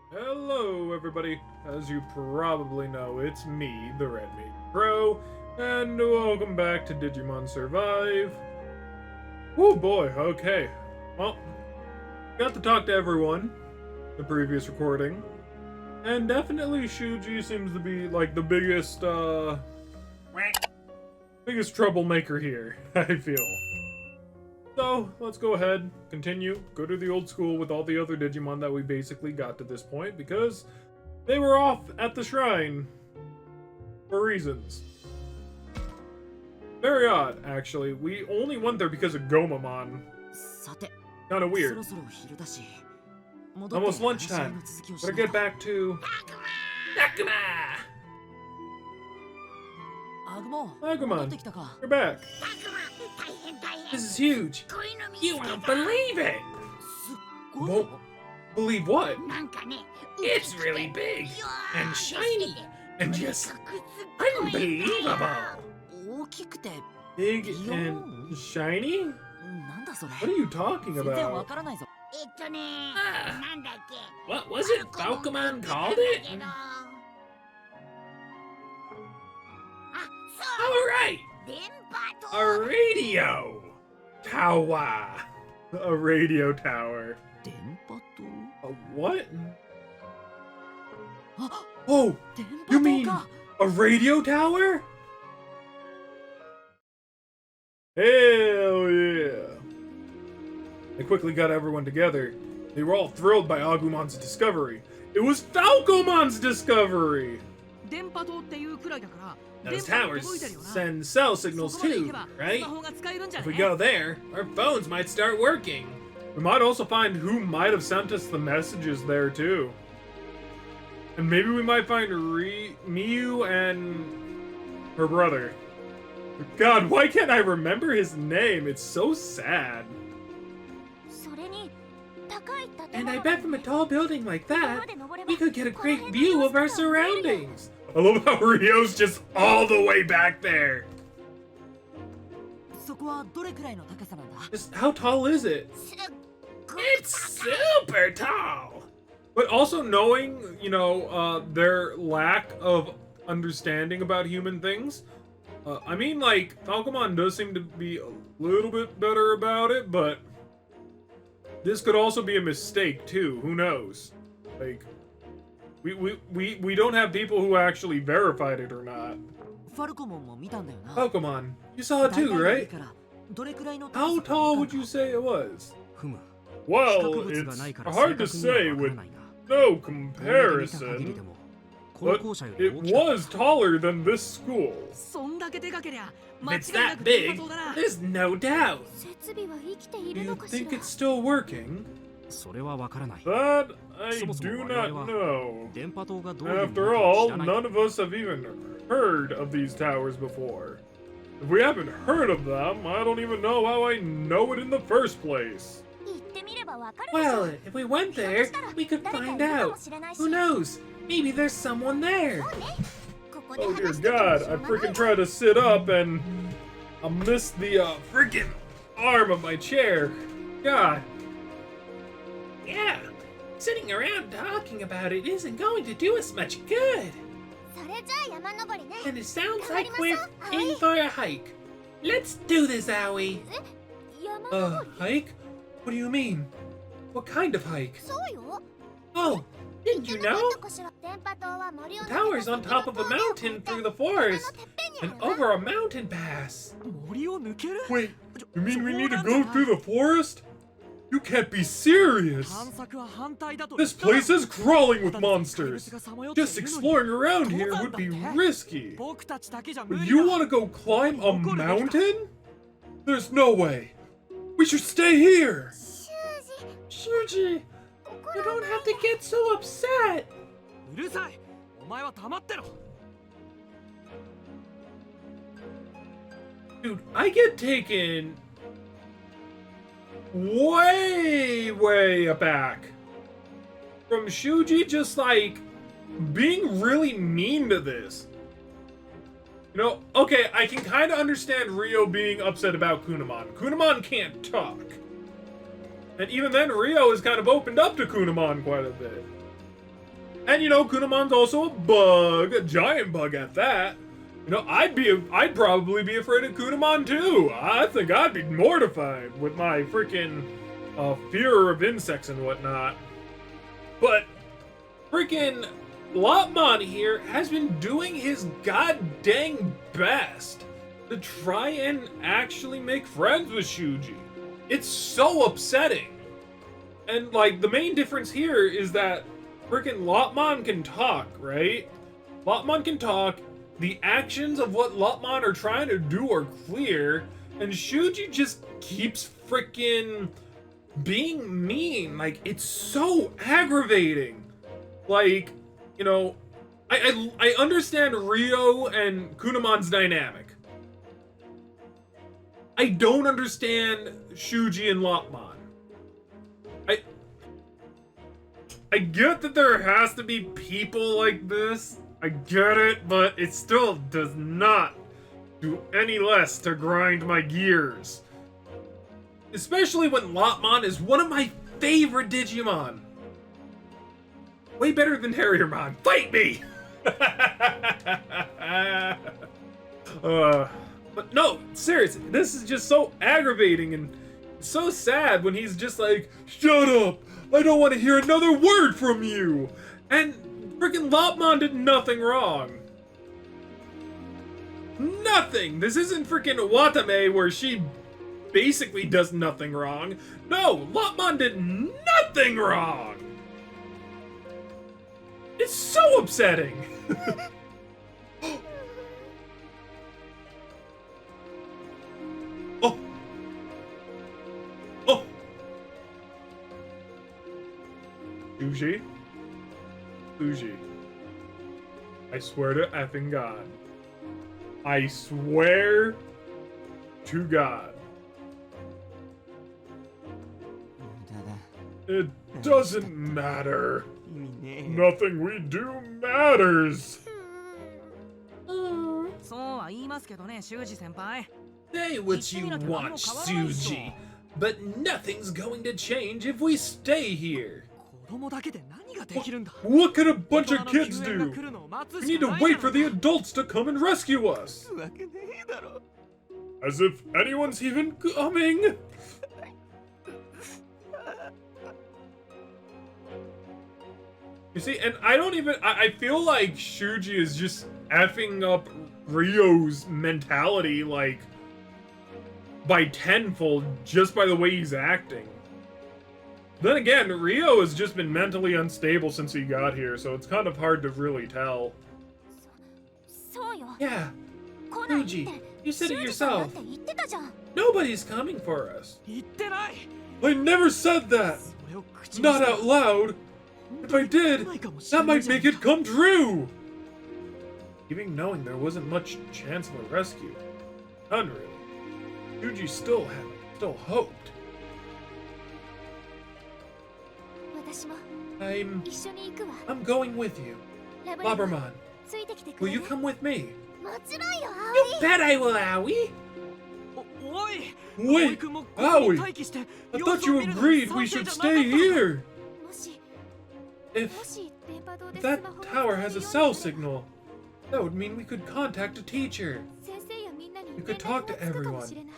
Hello, everybody. As you probably know, it's me, TheRedMageKro, and welcome back to Digimon Survive. Oh boy, okay. Well, got to talk to everyone the previous recording, and definitely Shuji seems to be like the biggest troublemaker here, I feel. So, let's go ahead, continue, go to the old school with all the other Digimon that we basically got to this point, because they were off at the shrine for reasons. Very odd, actually. We only went there because of Gomamon. Kinda weird. Almost lunchtime. Gotta get back to... Nakuma! Agumon, you're back. This is huge. You won't believe it. Won't believe what? It's really big and shiny and just unbelievable. Big and shiny? What are you talking about? What was it Pokemon called it? Alright! A radio tower. A radio tower. A what? Oh! You mean a radio tower? Hell yeah! They quickly got everyone together. They were all thrilled by Agumon's discovery. It was Falcomon's discovery! Those towers send cell signals too, right? If we go there, our phones might start working. We might also find who might have sent us the messages there too. And maybe we might find Miyu and her brother. God, why can't I remember his name? It's so sad. And I bet from a tall building like that, we could get a great view of our surroundings. I love how Ryo's just all the way back there. Just how tall is it? It's super tall. But also knowing, you know, their lack of understanding about human things. I mean, like, Falcomon does seem to be a little bit better about it, but this could also be a mistake too. Who knows? Like, we don't have people who actually verified it or not. Falcomon, you saw it too, right? How tall would you say it was? Well, it's hard to say with no comparison, but it was taller than this school. If it's that big, there's no doubt. Do you think it's still working? That I do not know. After all, none of us have even heard of these towers before. If we haven't heard of them, I don't even know how I know it in the first place. Well, if we went there, we could find out. Who knows? Maybe there's someone there. Oh dear God, I freaking tried to sit up and I missed the freaking arm of my chair. God. Yeah, sitting around talking about it isn't going to do us much good. And it sounds like we're in for a hike. Let's do this, Aoi. Hike? What do you mean? What kind of hike? Oh, didn't you know? The tower's on top of a mountain through the forest and over a mountain pass. Wait, you mean we need to go through the forest? You can't be serious! This place is crawling with monsters! Just exploring around here would be risky! But you want to go climb a mountain? There's no way! We should stay here! Shuji! You don't have to get so upset! Dude, I get taken way aback from Shuji just like being really mean to this. You know, okay, I can kind of understand Ryo being upset about Kunamon. Kunamon can't talk. And even then, Ryo has kind of opened up to Kunamon quite a bit. And you know, Kunamon's also a bug, a giant bug at that. You know, I'd probably be afraid of Kunamon too. I think I'd be mortified with my freaking fear of insects and whatnot. But freaking Lopmon here has been doing his god dang best to try and actually make friends with Shuji. It's so upsetting. And like the main difference here is that freaking Lopmon can talk, right? Lopmon can talk. The actions of what Lopmon are trying to do are clear, and Shuji just keeps freaking being mean. Like, it's so aggravating. Like, you know, I understand Ryo and Kunamon's dynamic. I don't understand Shuji and Lopmon. I get that there has to be people like this. I get it, but it still does not do any less to grind my gears. Especially when Lopmon is one of my favorite Digimon. Way better than Harriermon. Fight me! But no, seriously, this is just so aggravating and so sad when he's just like, shut up! I don't want to hear another word from you! And freaking Lopmon did nothing wrong. Nothing! This isn't freaking Watame where she basically does nothing wrong. No, Lopmon did nothing wrong! It's so upsetting! Oh! Oh! Fuji? Fuji. I swear to effing God. I swear to God. It doesn't matter. Nothing we do matters. Say what you want, Suji, but nothing's going to change if we stay here. What can a bunch of kids do? We need to wait for the adults to come and rescue us. As if anyone's even coming. You see, and I feel like Shuji is just effing up Ryo's mentality, like, by tenfold just by the way he's acting. Then again, Ryo has just been mentally unstable since he got here, so it's kind of hard to really tell. Yeah, Fuji, you said it yourself. Nobody's coming for us. I never said that! Not out loud! If I did, that might make it come true! Even knowing there wasn't much chance of a rescue. None really. Fuji still hoped. I'm going with you. Labbermon, will you come with me? You bet I will, Aoi! Wait, Aoi! I thought you agreed we should stay here! If that tower has a cell signal, that would mean we could contact a teacher. We could talk to everyone.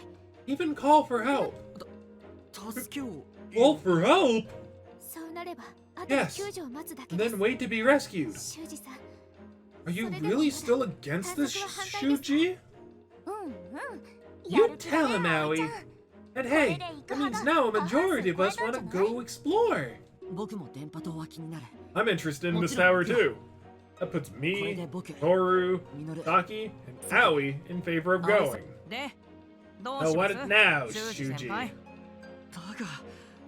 Even call for help. Call for help? Yes, and then wait to be rescued. Are you really still against this, Shuji? You tell him, Aoi. And hey, that means now a majority of us want to go explore. I'm interested in this tower too. That puts me, Toru, Taki, and Aoi in favor of going. Now what now, Shuji?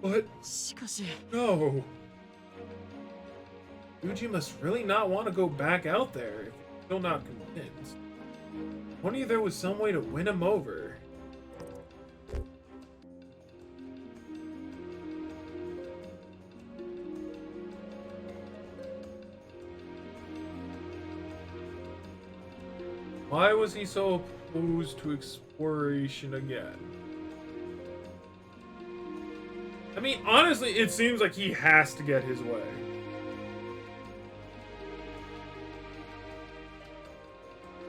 What? No. Shuji must really not want to go back out there if he's still not convinced. If only there was some way to win him over. Why was he so opposed to exploration again? I mean, honestly, it seems like he has to get his way.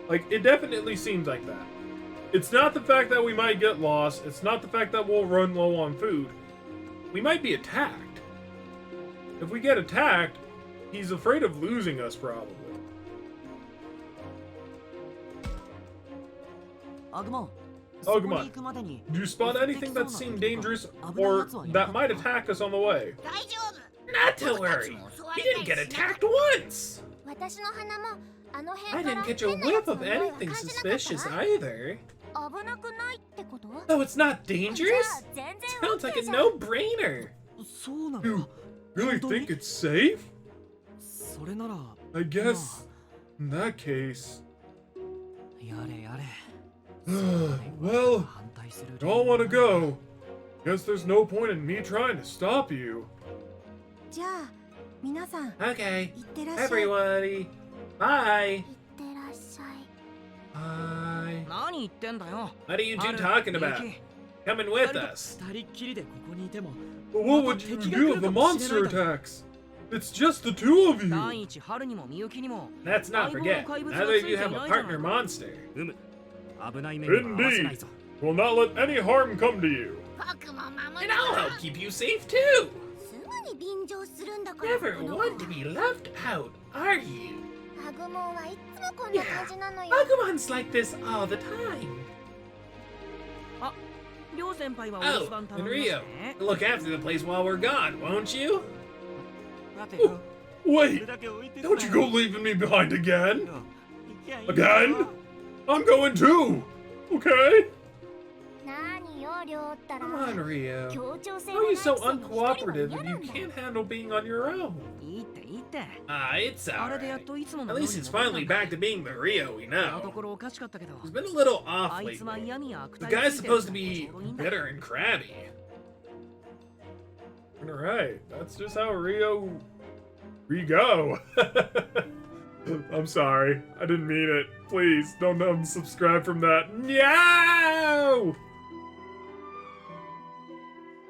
Like, it definitely seems like that. It's not the fact that we might get lost. It's not the fact that we'll run low on food. We might be attacked. If we get attacked, he's afraid of losing us, probably. Agumon, did you spot anything that seemed dangerous or that might attack us on the way? Not to worry. We didn't get attacked once. I didn't catch a whiff of anything suspicious either. So it's not dangerous? Sounds like a no-brainer. You really think it's safe? I guess, in that case... well, you all want to go. Guess there's no point in me trying to stop you. Okay, everybody, bye. Bye. What are you two talking about? Coming with us. But what would you do if the monster attacks? It's just the two of you. Let's not forget, neither of you have a partner monster. Indeed. We'll not let any harm come to you. And I'll help keep you safe too. Never one to be left out, are you? Yeah, Agumon's like this all the time. Oh, and Rio, look after the place while we're gone, won't you? Oh, wait, don't you go leaving me behind again? Again? I'm going too, okay? Come on, Rio. How are you so uncooperative if you can't handle being on your own? It's alright. At least it's finally back to being the Rio we know. He's been a little off lately. The guy's supposed to be bitter and crabby. Alright, that's just how we go. I'm sorry. I didn't mean it. Please, don't unsubscribe from that. No!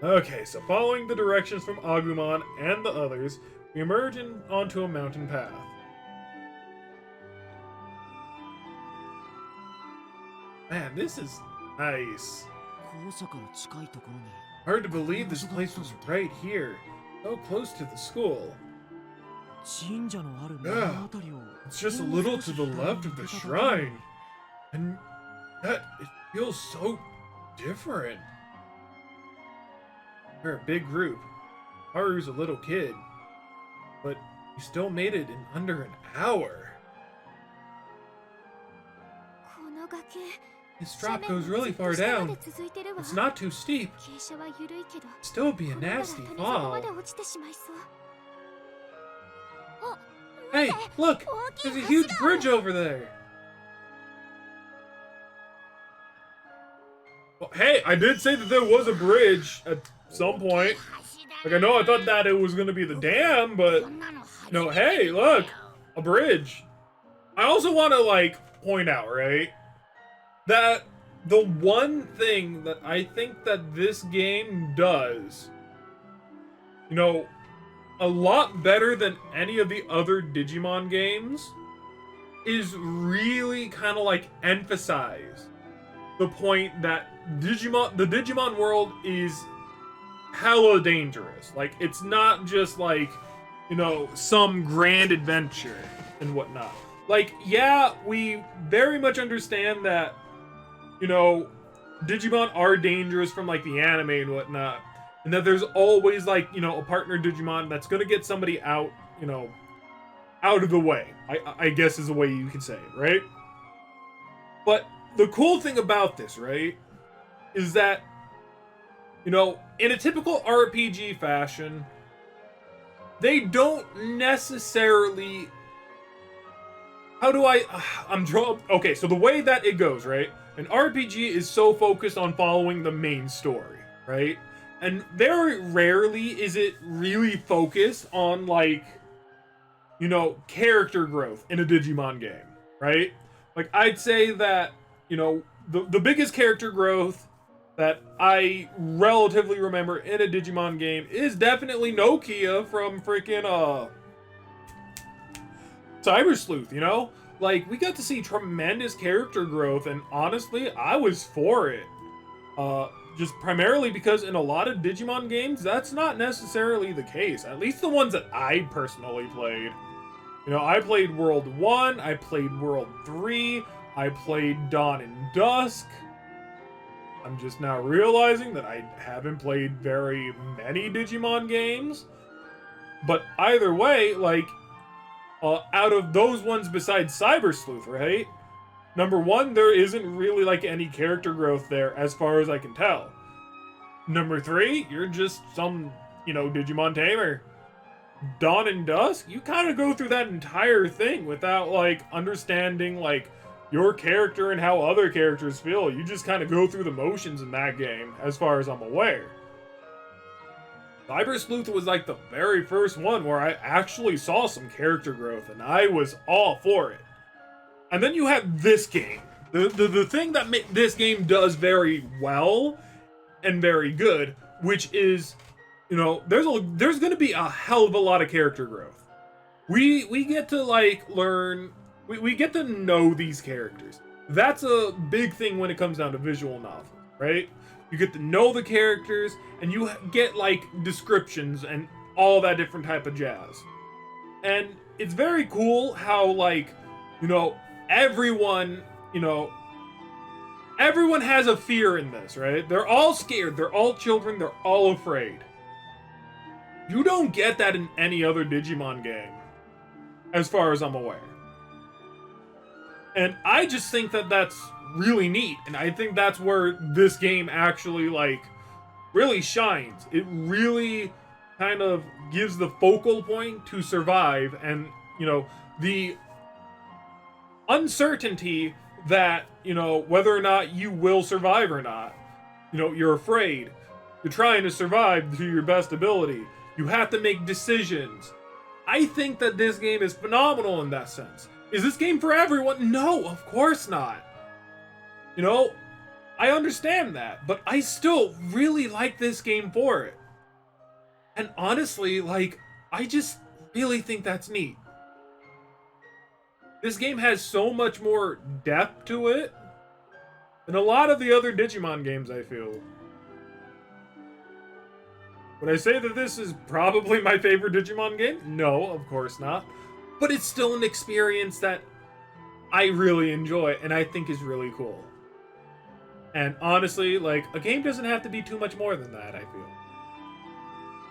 Okay, so following the directions from Agumon and the others, we emerge onto a mountain path. Man, this is nice. Hard to believe this place was right here, so close to the school. Yeah, it's just a little to the left of the shrine. And that, it feels so different. We're a big group. Haru's a little kid. But he still made it in under an hour. This drop goes really far down. It's not too steep. Still be a nasty fall. Hey, look! There's a huge bridge over there! Well, hey, I did say that there was a bridge at some point. Like, I thought that it was gonna be the dam, but... No, hey, look! A bridge. I also want to, like, point out, right? That the one thing that I think that this game does, you know, a lot better than any of the other Digimon games, is really kind of like emphasize the point that the Digimon world is hella dangerous. Like, it's not just like, you know, some grand adventure and whatnot. Like, yeah, we very much understand that, you know, Digimon are dangerous from like the anime and whatnot. And that there's always, like, you know, a partner Digimon that's gonna get somebody out, you know, out of the way. I guess is the way you can say it, right? But the cool thing about this, right, is that, you know, in a typical RPG fashion, they don't necessarily... Okay, so the way that it goes, right? An RPG is so focused on following the main story, right? And very rarely is it really focused on, like, you know, character growth in a Digimon game, right? Like, I'd say that, you know, the biggest character growth that I relatively remember in a Digimon game is definitely Nokia from freaking, Cyber Sleuth, you know? like, we got to see tremendous character growth, and honestly, I was for it. Just primarily because in a lot of Digimon games, that's not necessarily the case. At least the ones that I personally played. You know, I played World 1, I played World 3, I played Dawn and Dusk. I'm just now realizing that I haven't played very many Digimon games. But either way, like, out of those ones besides Cyber Sleuth, right? Number one, there isn't really, like, any character growth there, as far as I can tell. Number three, you're just some, you know, Digimon tamer. Dawn and Dusk, you kind of go through that entire thing without, like, understanding, like, your character and how other characters feel. You just kind of go through the motions in that game, as far as I'm aware. Cyber Sleuth was, like, the very first one where I actually saw some character growth, and I was all for it. And then you have this game. The thing that this game does very well and very good, which is, you know, there's going to be a hell of a lot of character growth. We get to, like, learn, we get to know these characters. That's a big thing when it comes down to visual novels, right? You get to know the characters, and you get, like, descriptions and all that different type of jazz. And it's very cool how, like, you know, everyone has a fear in this, right? They're all scared, they're all children, they're all afraid. You don't get that in any other Digimon game, as far as I'm aware. And I just think that that's really neat, and I think that's where this game actually, like, really shines. It really kind of gives the focal point to Survive, and, you know, the uncertainty that, you know, whether or not you will survive or not. You know, you're afraid. You're trying to survive to your best ability. You have to make decisions. I think that this game is phenomenal in that sense. Is this game for everyone? No, of course not. You know, I understand that, but I still really like this game for it. And honestly, like, I just really think that's neat. This game has so much more depth to it than a lot of the other Digimon games, I feel. Would I say that this is probably my favorite Digimon game? No, of course not. But it's still an experience that I really enjoy and I think is really cool. And honestly, like, a game doesn't have to be too much more than that, I feel.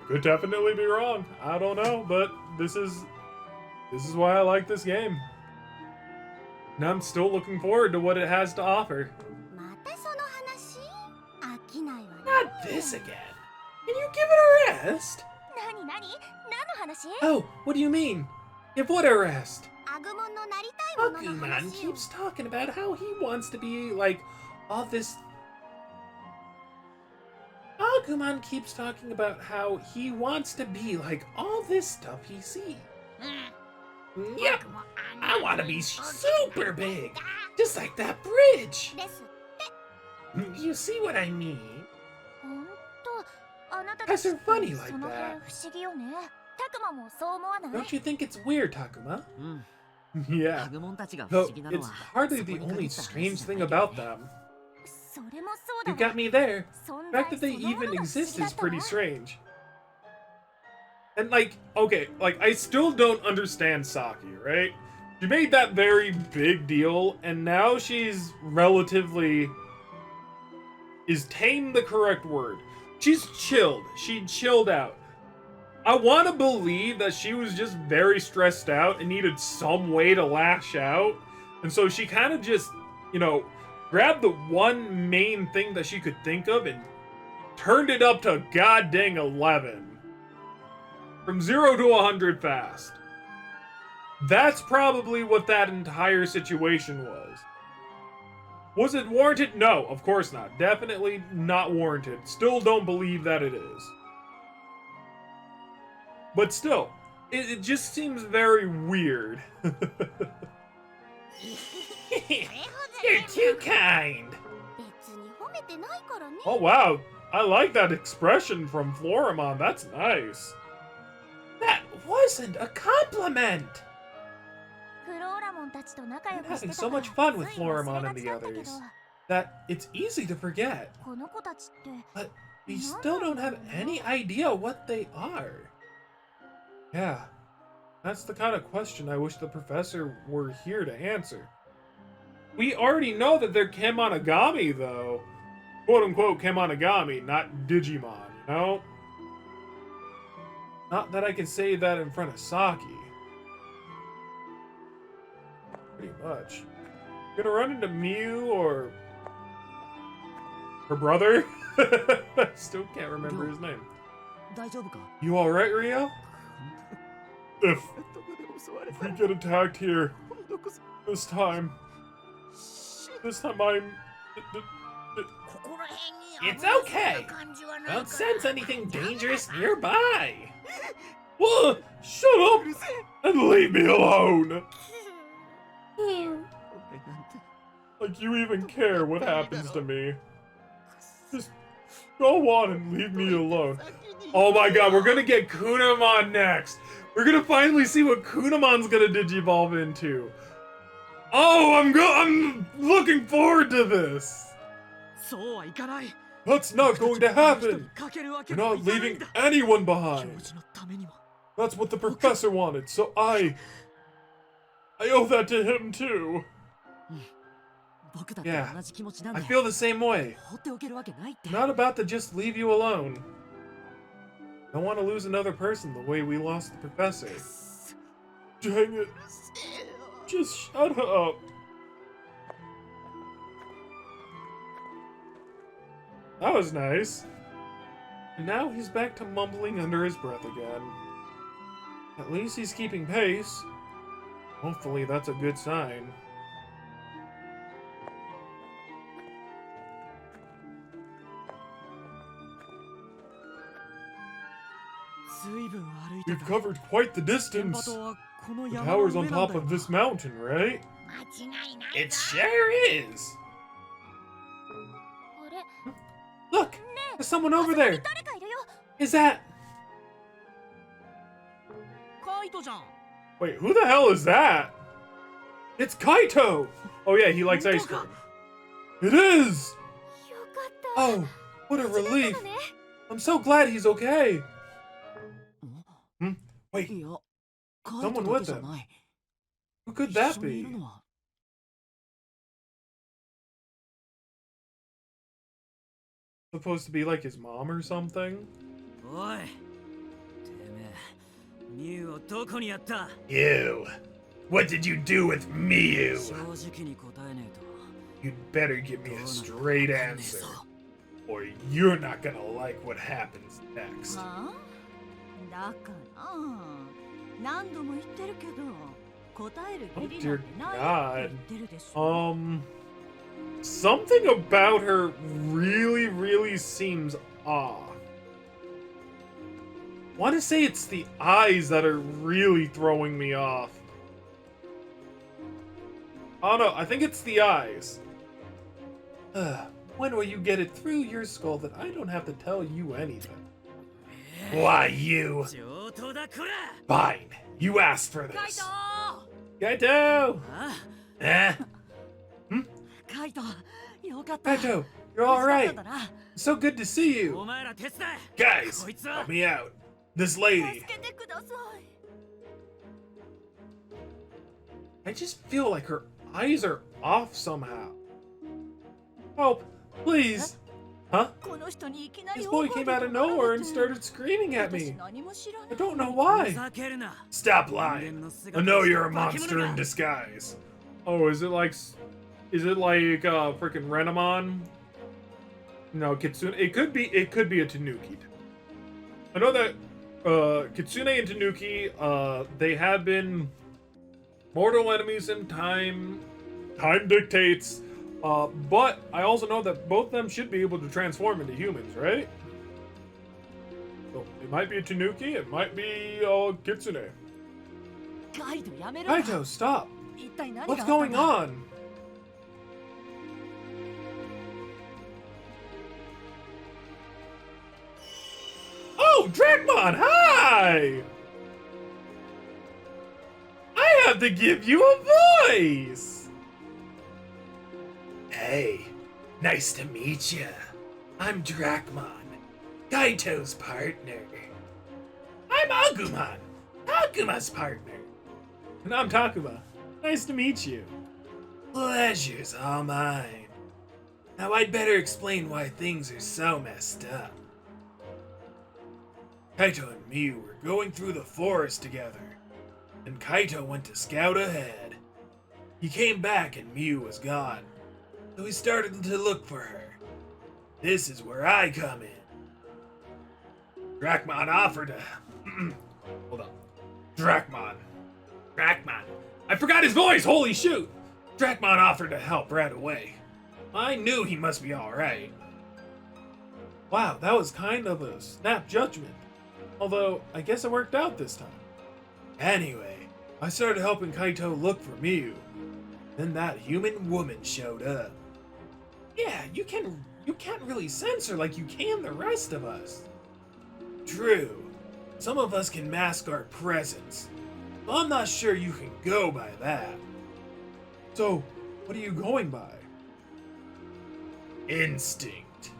I could definitely be wrong. I don't know, but this is why I like this game. And I'm still looking forward to what it has to offer. Not this again. Can you give it a rest? Oh, what do you mean? Give what a rest? Agumon keeps talking about how he wants to be, like, all this... Agumon keeps talking about how he wants to be like all this stuff he sees. Yep, I want to be super big, just like that bridge. You see what I mean? Guys are funny like that. Don't you think it's weird, Takuma? Yeah, though it's hardly the only strange thing about them. You got me there. The fact that they even exist is pretty strange. And, like, okay, like, I still don't understand Saki, right? She made that very big deal, and now she's relatively... Is tame the correct word? She's chilled. She chilled out. I want to believe that she was just very stressed out and needed some way to lash out. And so she kind of just, you know, grabbed the one main thing that she could think of and turned it up to god dang 11. From 0 to 100 fast. That's probably what that entire situation was. Was it warranted? No, of course not. Definitely not warranted. Still don't believe that it is. But still, it just seems very weird. You're too kind. Oh wow, I like that expression from Floramon. That's nice. That wasn't a compliment. I'm having so much fun with Floramon and the others that it's easy to forget. But we still don't have any idea what they are. Yeah, that's the kind of question I wish the professor were here to answer. We already know that they're Kemonogami, though. Quote-unquote Kemonogami, not Digimon, you know? Not that I can say that in front of Saki. Pretty much. Gonna run into Miu or her brother? Still can't remember his name. You alright, Rio? If we get attacked here, this time I'm... It's okay. I don't sense anything dangerous nearby. Whoa, shut up and leave me alone. Like you even care what happens to me. Just go on and leave me alone. Oh my god, we're gonna get Kunamon next. We're gonna finally see what Kunamon's gonna digivolve into. Oh, I'm looking forward to this. That's not going to happen. You're not leaving anyone behind. That's what the professor wanted, so I owe that to him too. Yeah, I feel the same way. I'm not about to just leave you alone. I don't want to lose another person the way we lost the professor. Dang it. Just shut up. That was nice. And now he's back to mumbling under his breath again. At least he's keeping pace. Hopefully that's a good sign. We've covered quite the distance. The tower's on top of this mountain, right? It sure is. Look! There's someone over there! Is that... Wait, who the hell is that? It's Kaito! Oh yeah, he likes ice cream. It is! Oh, what a relief. I'm so glad he's okay. Wait, someone with him. Who could that be? Supposed to be like his mom or something? You. What did you do with Miu? You'd better give me a straight answer, or you're not gonna like what happens next. Oh dear God. Something about her really seems off. I want to say it's the eyes that are really throwing me off. Oh no, I think it's the eyes. When will you get it through your skull that I don't have to tell you anything? Why, you? Fine, you asked for this. Kaito! Eh? Kaito, you're alright. It's so good to see you. Guys, help me out. This lady. I just feel like her eyes are off somehow. Help, please. Huh? This boy came out of nowhere and started screaming at me. I don't know why. Stop lying. I know you're a monster in disguise. Oh, is it like freaking Renamon? No, Kitsune. It could be a Tanuki. I know that Kitsune and Tanuki, they have been mortal enemies in time. Time dictates. But I also know that both of them should be able to transform into humans, right? So it might be a Tanuki, it might be Kitsune. Kaito, stop! What's going on? Oh, Dragmon, hi! I have to give you a voice! Hey, nice to meet ya. I'm Drachmon, Kaito's partner. I'm Agumon, Takuma's partner. And I'm Takuma. Nice to meet you. Pleasure's all mine. Now I'd better explain why things are so messed up. Kaito and Miu were going through the forest together, and Kaito went to scout ahead. He came back and Miu was gone, so he started to look for her. This is where I come in. Drachmon offered to... Hold on. Drachmon. I forgot his voice! Holy shoot! Drachmon offered to help right away. I knew he must be alright. Wow, that was kind of a snap judgment. Although, I guess it worked out this time. Anyway, I started helping Kaito look for Miu. Then that human woman showed up. Yeah, you can't really sense her like you can the rest of us. True. Some of us can mask our presence. But I'm not sure you can go by that. So, what are you going by? Instinct.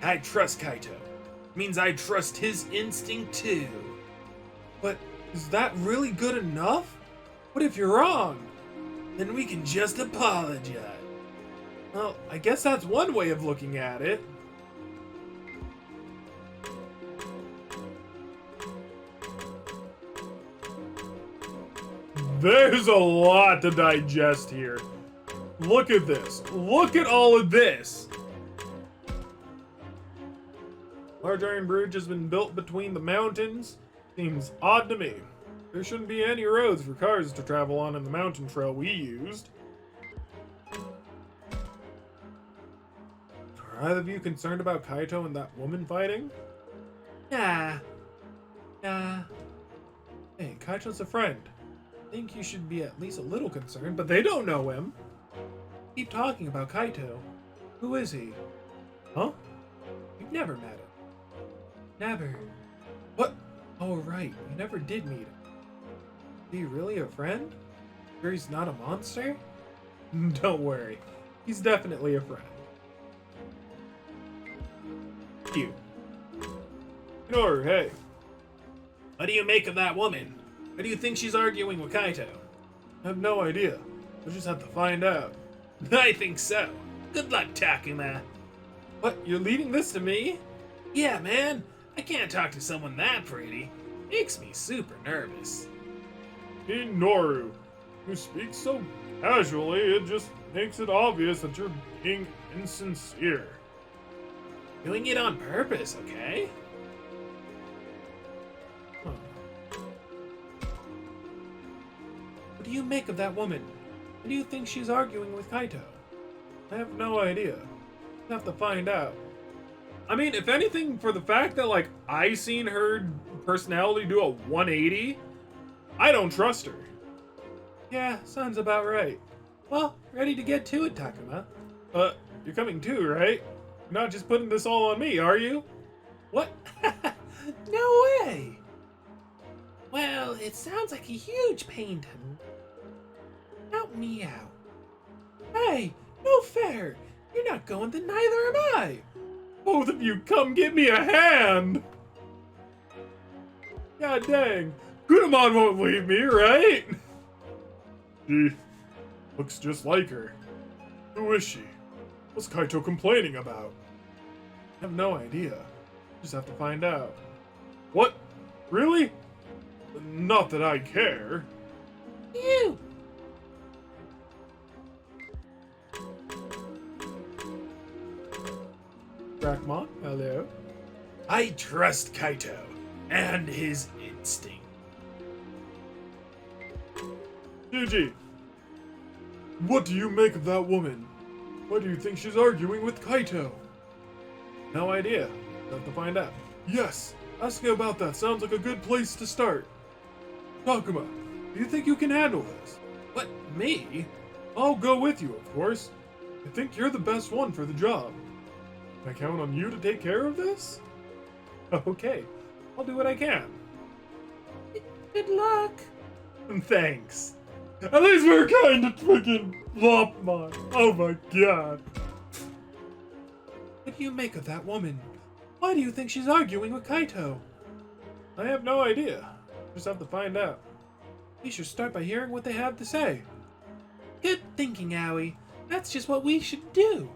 I trust Kaito. Means I trust his instinct too. But is that really good enough? What if you're wrong? Then we can just apologize. Well, I guess that's one way of looking at it. There's a lot to digest here. Look at this. Look at all of this. Large iron bridge has been built between the mountains. Seems odd to me. There shouldn't be any roads for cars to travel on in the mountain trail we used. Are either of you concerned about Kaito and that woman fighting? Nah. Hey, Kaito's a friend. I think you should be at least a little concerned, but they don't know him. Keep talking about Kaito. Who is he? Huh? You've never met him. Never. What? Oh, right. You never did meet him. Is he really a friend? Sure he's not a monster? Don't worry. He's definitely a friend. You. Ignore her, hey. What do you make of that woman? Why do you think she's arguing with Kaito? I have no idea. We'll just have to find out. I think so. Good luck, Takuma. What? You're leaving this to me? Yeah, man. I can't talk to someone that pretty. Makes me super nervous. Minoru, you speak so casually, it just makes it obvious that you're being insincere. Doing it on purpose, okay? Huh. What do you make of that woman? Why do you think she's arguing with Kaito? I have no idea. I'll have to find out. I mean, if anything, for the fact that, like, I seen her personality do a 180, I don't trust her. Yeah, sounds about right. Well, ready to get to it, Takuma. You're coming too, right? You're not just putting this all on me, are you? What? No way! Well, it sounds like a huge pain to me. Help me out. Hey, no fair! You're not going, then neither am I! Both of you come give me a hand! God dang. Gudamon won't leave me, right? She looks just like her. Who is she? What's Kaito complaining about? I have no idea. Just have to find out. What? Really? Not that I care. You! Drachmon, hello. I trust Kaito and his instinct. Gigi, what do you make of that woman? Why do you think she's arguing with Kaito? No idea. Have to find out. Yes, asking about that sounds like a good place to start. Takuma, do you think you can handle this? What, me? I'll go with you, of course. I think you're the best one for the job. Can I count on you to take care of this? Okay, I'll do what I can. Good luck. Thanks. At least we're kind of freaking Lopmon. Oh my god. What do you make of that woman? Why do you think she's arguing with Kaito? I have no idea. Just have to find out. We should start by hearing what they have to say. Good thinking, Aoi. That's just what we should do.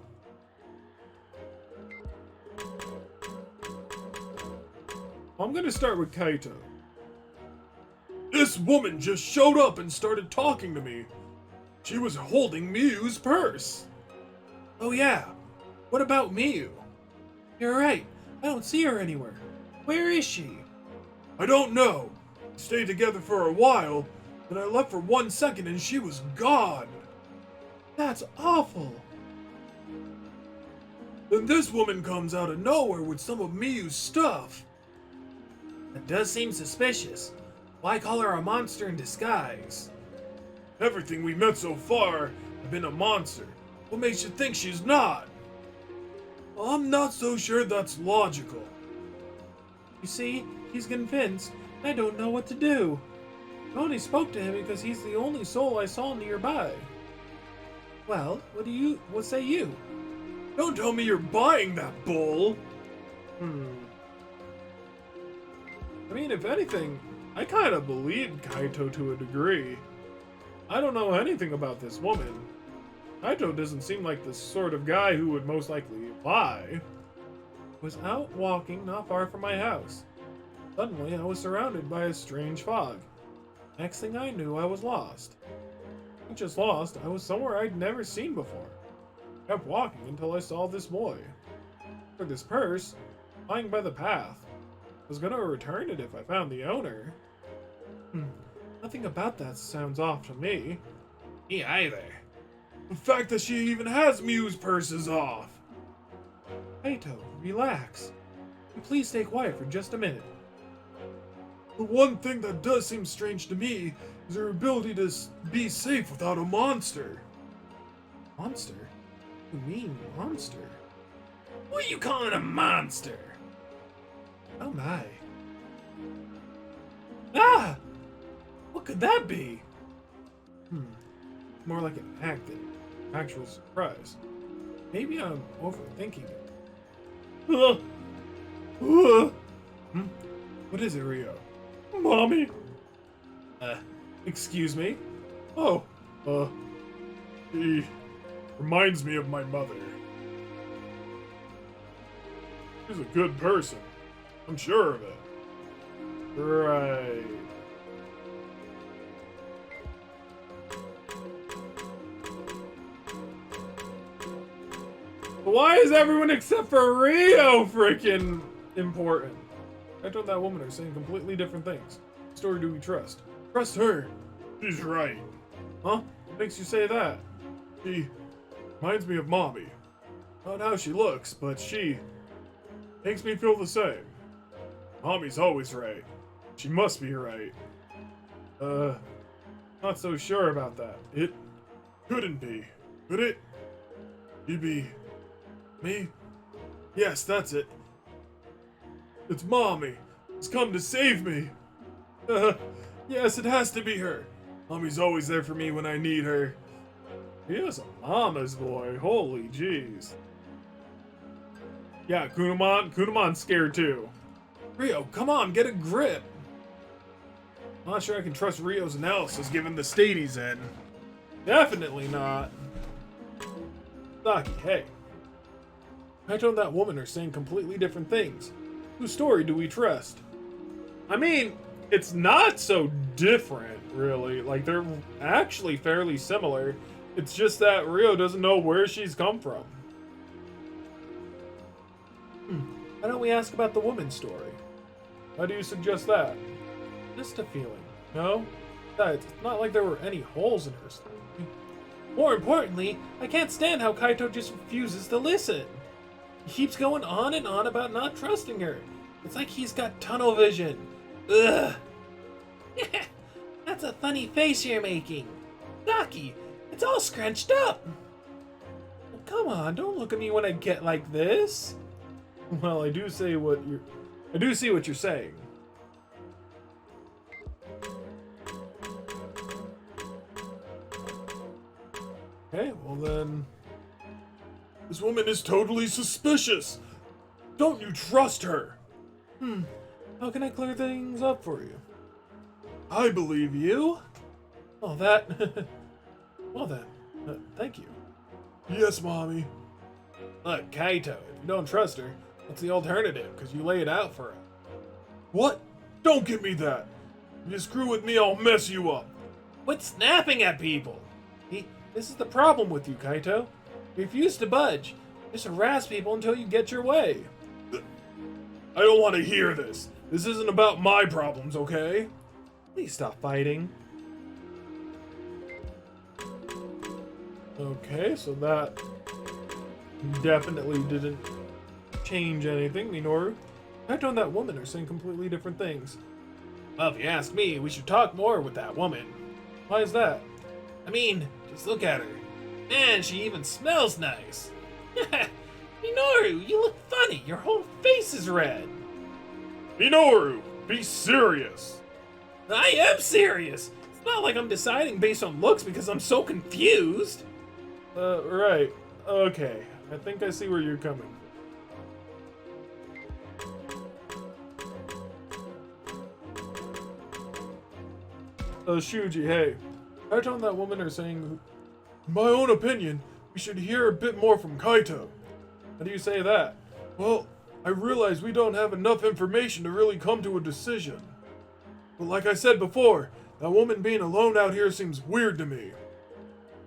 I'm gonna start with Kaito. This woman just showed up and started talking to me. She was holding Miyu's purse. Oh yeah. What about Miyu? You're right. I don't see her anywhere. Where is she? I don't know. We stayed together for a while, then I left for 1 second and she was gone. That's awful. Then this woman comes out of nowhere with some of Miyu's stuff. That does seem suspicious. Why call her a monster in disguise? Everything we met so far have been a monster. What makes you think she's not? Well, I'm not so sure that's logical. You see, he's convinced. I don't know what to do. I only spoke to him because he's the only soul I saw nearby. Well, what say you? Don't tell me you're buying that bull! I mean, if anything, I kind of believe Kaito to a degree. I don't know anything about this woman. Kaito doesn't seem like the sort of guy who would most likely lie. I was out walking not far from my house. Suddenly, I was surrounded by a strange fog. Next thing I knew, I was lost. Not just lost, I was somewhere I'd never seen before. I kept walking until I saw this boy. For this purse, lying by the path. I was gonna return it if I found the owner. Nothing about that sounds off to me. Me either. The fact that she even has Mew's purse is off. Kaito, relax. And please stay quiet for just a minute. The one thing that does seem strange to me is her ability to be safe without a monster. Monster? What do you mean, monster? What are you calling a monster? Oh my. Ah! What could that be? More like an act than actual surprise. Maybe I'm overthinking it. What is it, Rio? Mommy? Excuse me? Oh, he reminds me of my mother. She's a good person. I'm sure of it. Right. Why is everyone except for Rio freaking important? I told that woman are saying completely different things. What story do we trust? Trust her. She's right. Huh? What makes you say that? She reminds me of Mommy. Not how she looks, but she makes me feel the same. Mommy's always right. She must be right. Not so sure about that. It couldn't be. Could it? You'd be me? Yes, that's it. It's Mommy. She's come to save me. Yes, it has to be her. Mommy's always there for me when I need her. He is a mama's boy. Holy jeez. Yeah, Kunamon's scared too. Rio, come on, get a grip. I'm not sure I can trust Rio's analysis given the state he's in. Definitely not. Saki, hey. Kaito and that woman are saying completely different things. Whose story do we trust? I mean, it's not so different, really. Like, they're actually fairly similar. It's just that Rio doesn't know where she's come from. Why don't we ask about the woman's story? Why do you suggest that? Just a feeling, no? Besides, it's not like there were any holes in her story. More importantly, I can't stand how Kaito just refuses to listen. He keeps going on and on about not trusting her. It's like he's got tunnel vision. Ugh. That's a funny face you're making. Saki, it's all scrunched up. Well, come on, don't look at me when I get like this. Well, I do see what you're saying. Okay, well then... This woman is totally suspicious! Don't you trust her? How can I clear things up for you? I believe you. Oh, that... well then, thank you. Yes, Mommy. Look, Kaito, if you don't trust her, what's the alternative? Because you lay it out for her. What? Don't give me that. If you screw with me, I'll mess you up. Quit snapping at people. This is the problem with you, Kaito. You refuse to budge. Just harass people until you get your way. I don't want to hear this. This isn't about my problems, okay? Please stop fighting. Okay, so that definitely didn't change anything. Minoru, Kaito and that woman are saying completely different things. Well, if you ask me, we should talk more with that woman. Why is that? I mean, just look at her. Man, she even smells nice. Minoru, you look funny. Your whole face is red. Minoru, be serious. I am serious. It's not like I'm deciding based on looks because I'm so confused. Right. Okay. I think I see where you're coming from. Shuji, hey. Kaito and that woman are saying, in my own opinion, we should hear a bit more from Kaito. How do you say that? Well, I realize we don't have enough information to really come to a decision. But like I said before, that woman being alone out here seems weird to me.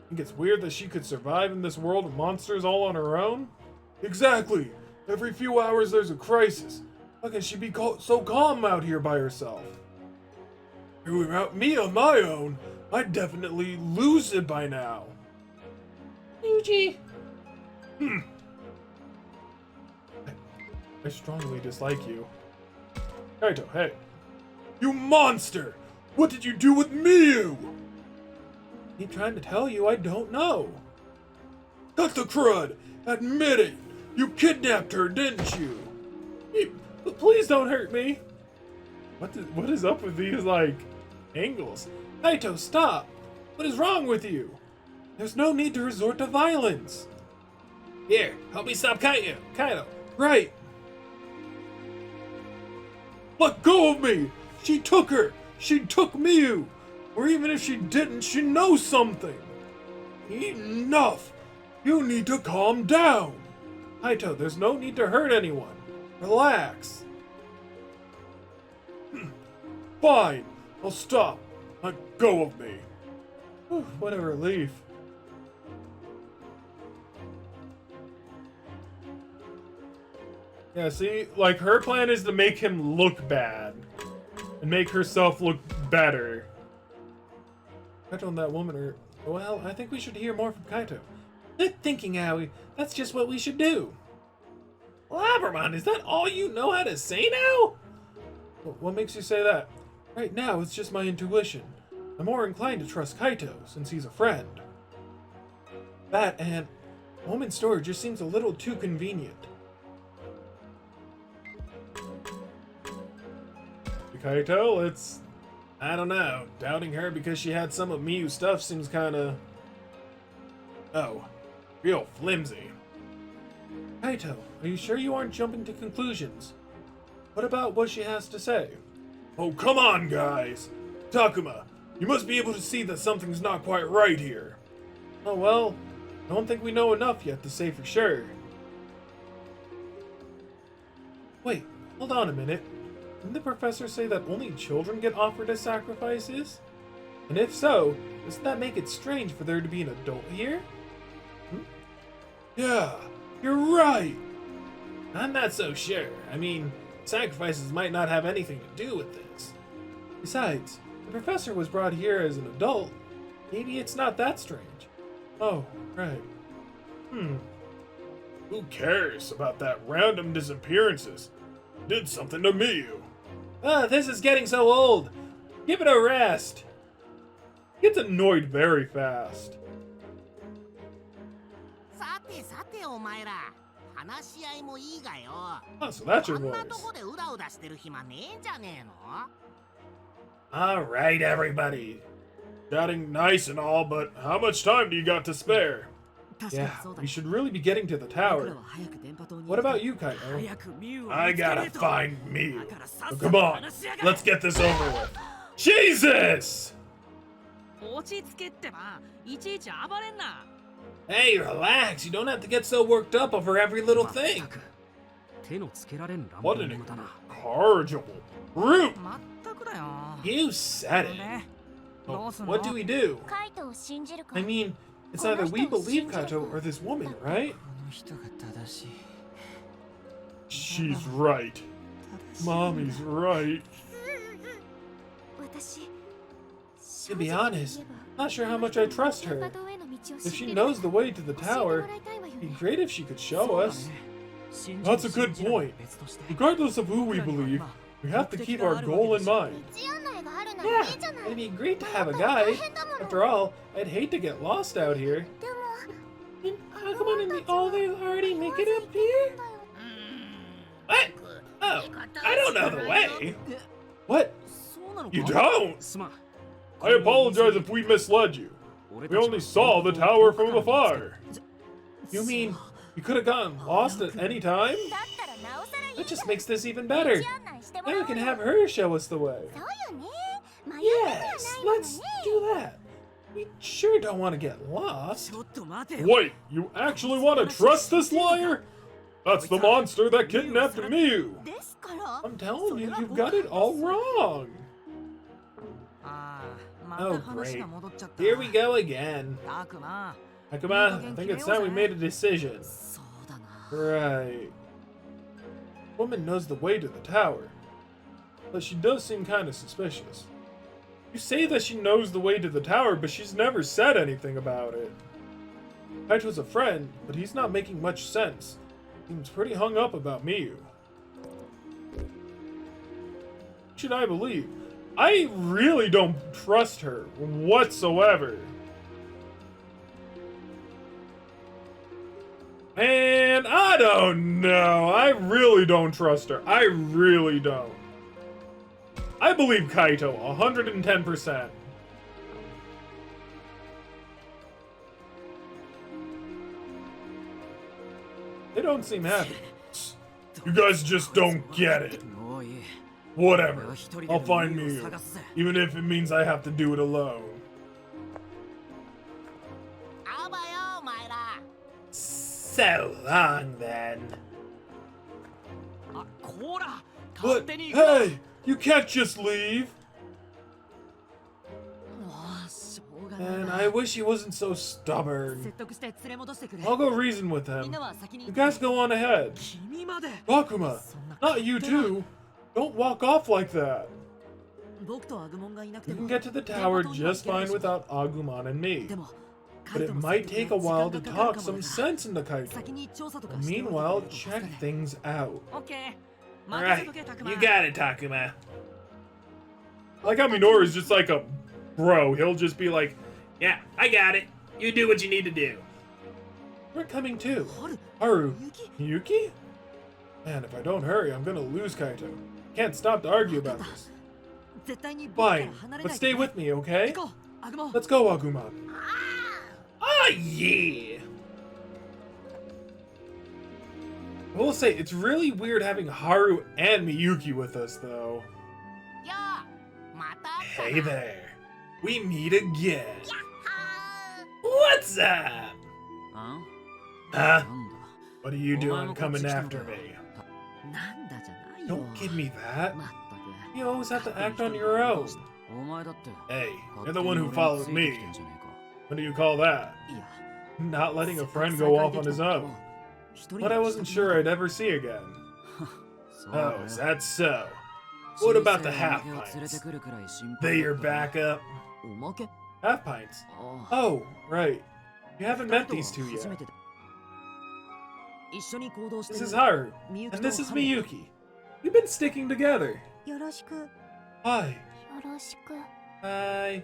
Think it's weird that she could survive in this world of monsters all on her own? Exactly! Every few hours there's a crisis. How can she be so calm out here by herself? Without me on my own, I'd definitely lose it by now. Yuji. I strongly dislike you. Kaito, hey. You monster! What did you do with Miyu? I'm trying to tell you I don't know. Cut the crud! Admit it! You kidnapped her, didn't you? Please don't hurt me! What is up with these, like, angles? Kaito, stop! What is wrong with you? There's no need to resort to violence. Here, help me stop Kaito. Right. Let go of me! She took her! She took Miyu! Or even if she didn't, she knows something! Enough! You need to calm down! Kaito, there's no need to hurt anyone. Relax. Fine, I'll stop. Let go of me. Whew, what a relief. Yeah, see, like, her plan is to make him look bad. And make herself look better. Kaito and that woman are... Well, I think we should hear more from Kaito. Good thinking, Aoi. That's just what we should do. Labramon, is that all you know how to say now? What makes you say that? Right now, it's just my intuition. I'm more inclined to trust Kaito, since he's a friend. That and... home and storage just seems a little too convenient. Kaito, it's... I don't know. Doubting her because she had some of Miyu's stuff seems kinda... oh, real flimsy. Kaito, are you sure you aren't jumping to conclusions? What about what she has to say? Oh, come on, guys! Takuma, you must be able to see that something's not quite right here. Oh, well, I don't think we know enough yet to say for sure. Wait, hold on a minute. Didn't the professor say that only children get offered as sacrifices? And if so, doesn't that make it strange for there to be an adult here? Yeah, you're right! I'm not so sure. I mean, sacrifices might not have anything to do with this. Besides, the professor was brought here as an adult. Maybe it's not that strange. Oh, right. Who cares about that random disappearances? Did something to Miyu. This is getting so old. Give it a rest. He gets annoyed very fast. Oh, so that's your voice. Alright, everybody. Chatting nice and all, but how much time do you got to spare? Yeah, we should really be getting to the tower. What about you, Kaito? I gotta find Mew. So come on, let's get this over with. Jesus! Hey, relax. You don't have to get so worked up over every little thing. What an incorrigible brute! You said it. Oh, what do we do? I mean, it's either we believe Kaito or this woman, right? She's right. Mommy's right. To be honest, not sure how much I trust her. If she knows the way to the tower, it'd be great if she could show us. That's a good point. Regardless of who we believe, we have to keep our goal in mind. Yeah, it'd be great to have a guide. After all, I'd hate to get lost out here. Agumon and they already make it up here? What? Oh, I don't know the way. What? You don't? I apologize if we misled you. We only saw the tower from afar. You mean you could have gotten lost at any time? That just makes this even better. Now we can have her show us the way. Yes, let's do that. We sure don't want to get lost. Wait, you actually want to trust this liar? That's the monster that kidnapped Mew. I'm telling you, you've got it all wrong. Oh, great. Here we go again. Akuma, I think it's time we made a decision. Right. Woman knows the way to the tower, but she does seem kind of suspicious. You say that she knows the way to the tower, but she's never said anything about it. Kaito's a friend, but he's not making much sense. Seems pretty hung up about Miyu. What should I believe? I really don't trust her whatsoever. Man, I don't know. I really don't trust her. I really don't. I believe Kaito 110%. They don't seem happy. You guys just don't get it. Whatever. I'll find Miyu, even if it means I have to do it alone. So long then. But hey, you can't just leave. And I wish he wasn't so stubborn. I'll go reason with him. You guys go on ahead. Akuma, not you too. Don't walk off like that. You can get to the tower just fine without Agumon and me. But it might take a while to talk some sense into Kaito. Meanwhile, check things out. Alright, you got it, Takuma. Like how Minoru's just like a bro. He'll just be like, yeah, I got it. You do what you need to do. We're coming too. Haru. Yuki? Man, if I don't hurry, I'm gonna lose Kaito. Can't stop to argue about this. Fine, but stay with me, okay? Let's go, Agumon. Oh, yeah! I will say, it's really weird having Haru and Miyuki with us, though. Hey there. We meet again. What's up? Huh? What are you doing coming after me? Don't give me that. You always have to act on your own. Hey, you're the one who followed me. What do you call that? Not letting a friend go off on his own. But I wasn't sure I'd ever see again. Oh, is that so? What about the half pints? They your backup? Half pints? Oh, right. You haven't met these two yet. This is Haru, and this is Miyuki. We've been sticking together. Hi. Hi.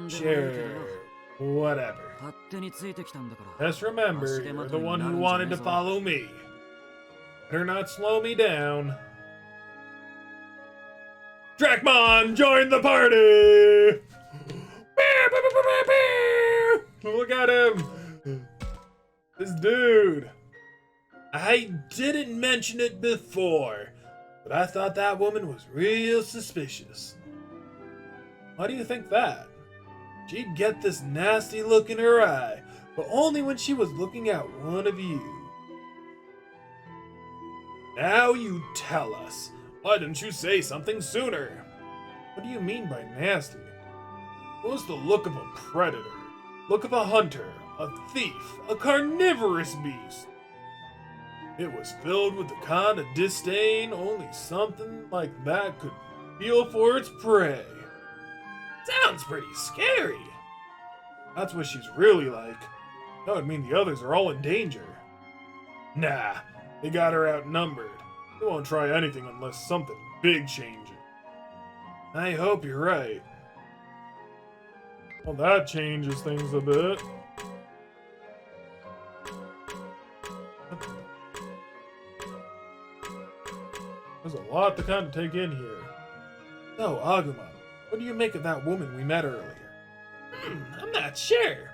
Sure. Whatever. Just remember, you're the one who wanted to follow me. Better not slow me down. Dracmon, join the party! Look at him! This dude. I didn't mention it before, but I thought that woman was real suspicious. Why do you think that? She'd get this nasty look in her eye, but only when she was looking at one of you. Now you tell us. Why didn't you say something sooner? What do you mean by nasty? It was the look of a predator, look of a hunter, a thief, a carnivorous beast. It was filled with the kind of disdain only something like that could feel for its prey. Sounds pretty scary. That's what she's really like. That would mean the others are all in danger. Nah, they got her outnumbered. They won't try anything unless something big changes. I hope you're right. Well, that changes things a bit. There's a lot to kind of take in here. So, Agumon, what do you make of that woman we met earlier? I'm not sure.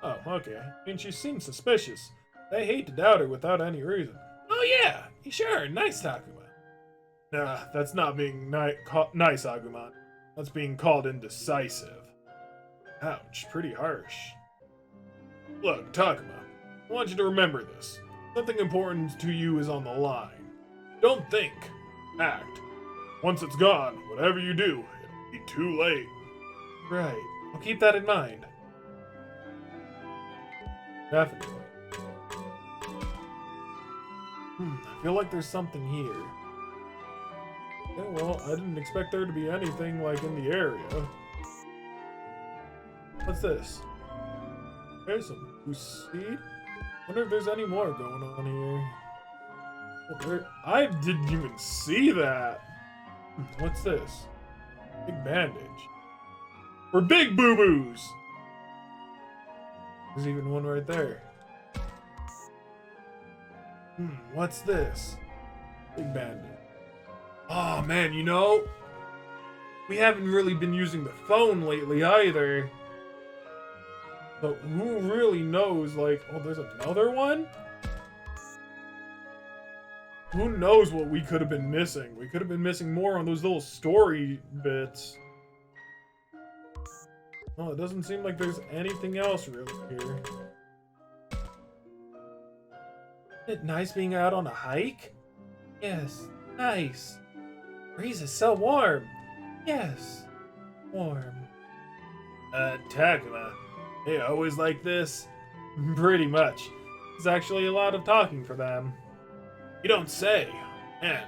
Oh, okay. I mean, she seems suspicious. I hate to doubt her without any reason. Oh yeah, you sure are nice, Takuma. Nah, that's not being nice, Agumon. That's being called indecisive. Ouch, pretty harsh. Look, Takuma, I want you to remember this. Something important to you is on the line. Don't think. Act. Once it's gone, whatever you do, it'll be too late. Right. I'll keep that in mind. Definitely. I feel like there's something here. Yeah, well, I didn't expect there to be anything like in the area. What's this? There's some loose seed? Wonder if there's any more going on here. Well, I didn't even see that. What's this? Big bandage. For big boo-boos! There's even one right there. What's this? Big bandage. Oh man, you know, we haven't really been using the phone lately either. But who really knows, like, oh, there's another one? Who knows what we could have been missing? We could have been missing more on those little story bits. Oh, it doesn't seem like there's anything else really here. Isn't it nice being out on a hike? Yes, nice. Breeze is so warm. Yes, warm. Takuma, they always like this? Pretty much. There's actually a lot of talking for them. You don't say. Man,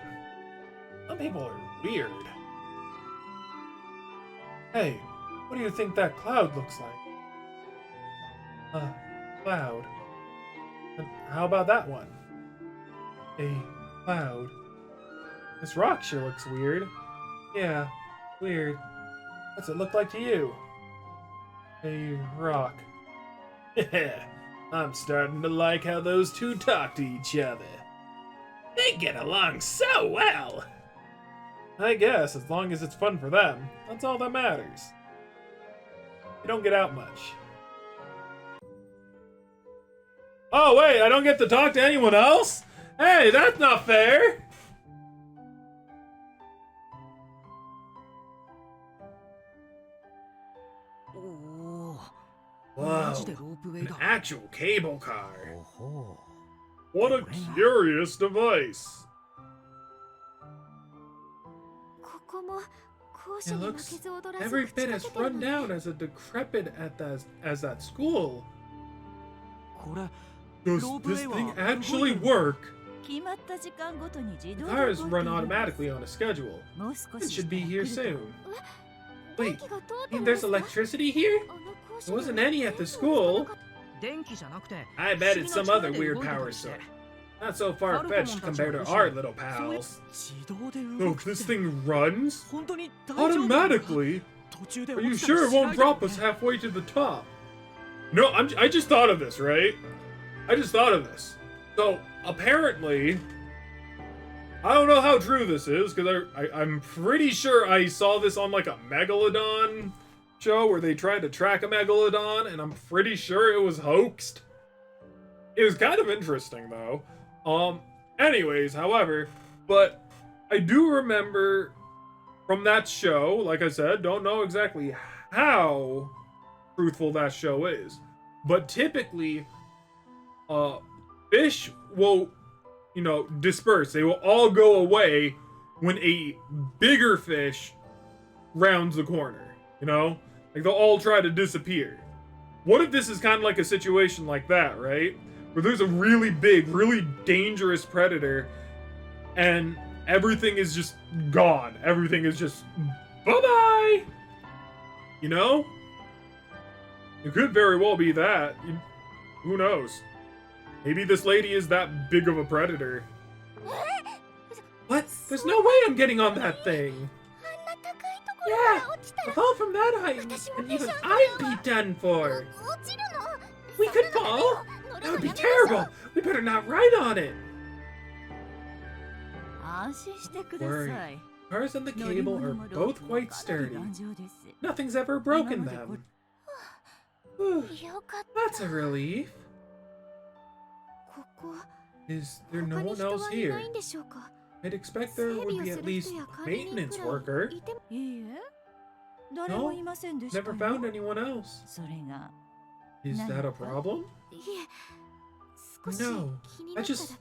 some people are weird. Hey, what do you think that cloud looks like? Cloud. And how about that one? A cloud. This rock sure looks weird. Yeah, weird. What's it look like to you? A rock. Yeah, I'm starting to like how those two talk to each other. They get along so well. I guess, as long as it's fun for them, that's all that matters. You don't get out much. Oh wait, I don't get to talk to anyone else? Hey, that's not fair! Whoa, an actual cable car. What a curious device. It looks every bit as run down as a decrepit as that school. Does this thing actually work? The cars run automatically on a schedule. It should be here soon. Wait, there's electricity here? There wasn't any at the school. I bet it's some other weird power source. Not so far-fetched compared to our little pals. Oh, this thing runs? Automatically? Are you sure it won't drop us halfway to the top? No, I just thought of this, right? I just thought of this. So, apparently, I don't know how true this is, because I'm pretty sure I saw this on like a Megalodon show where they tried to track a Megalodon, and I'm pretty sure it was hoaxed. It was kind of interesting, though. Anyways, however, but I do remember from that show, like I said, don't know exactly how truthful that show is, but typically, fish will, you know, disperse. They will all go away when a bigger fish rounds the corner, you know? Like, they'll all try to disappear. What if this is kind of like a situation like that, right? Where there's a really big, really dangerous predator, and everything is just gone. Everything is just bye-bye! You know? It could very well be that. Who knows? Maybe this lady is that big of a predator. What? There's no way I'm getting on that thing. Yeah, a fall from that height, and even I'd be done for. We could fall? That would be terrible. We better not ride on it. Don't worry. Cars and the cable are both quite sturdy. Nothing's ever broken them. Whew, that's a relief. Is there no one else here? I'd expect there would be at least a maintenance worker. No, never found anyone else. Is that a problem? No, that's just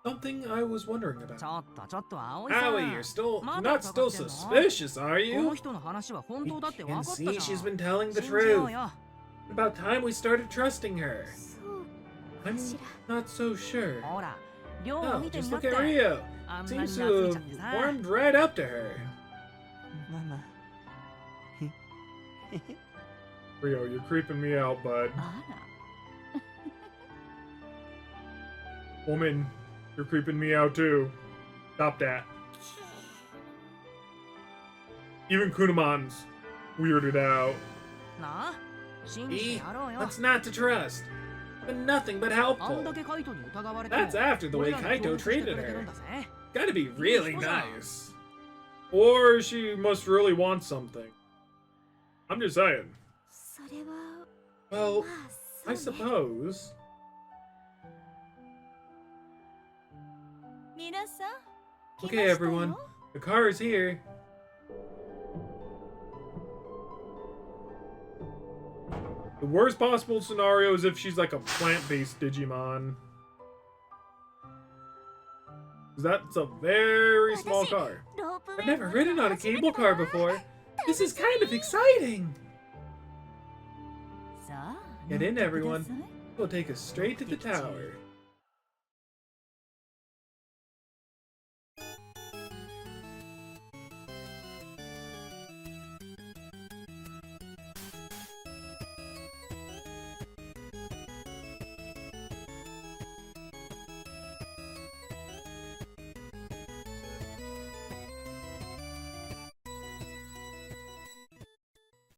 something I was wondering about. Aoi, you're not still suspicious, are you? We can see she's been telling the truth. About time we started trusting her. I'm not so sure. Oh, just look at Rio. Seems to have warmed right up to her. Rio, you're creeping me out, bud. Woman, you're creeping me out too. Stop that. Even Kunamon's weirded out. What's not to trust? Been nothing but helpful. That's after the way Kaito treated her. Gotta be really nice. Or she must really want something. I'm just saying. Well, I suppose. Okay, everyone. The car is here. The worst possible scenario is if she's like a plant-based Digimon. That's a very small car. I've never ridden on a cable car before. This is kind of exciting. Get in, everyone. We'll take us straight to the tower.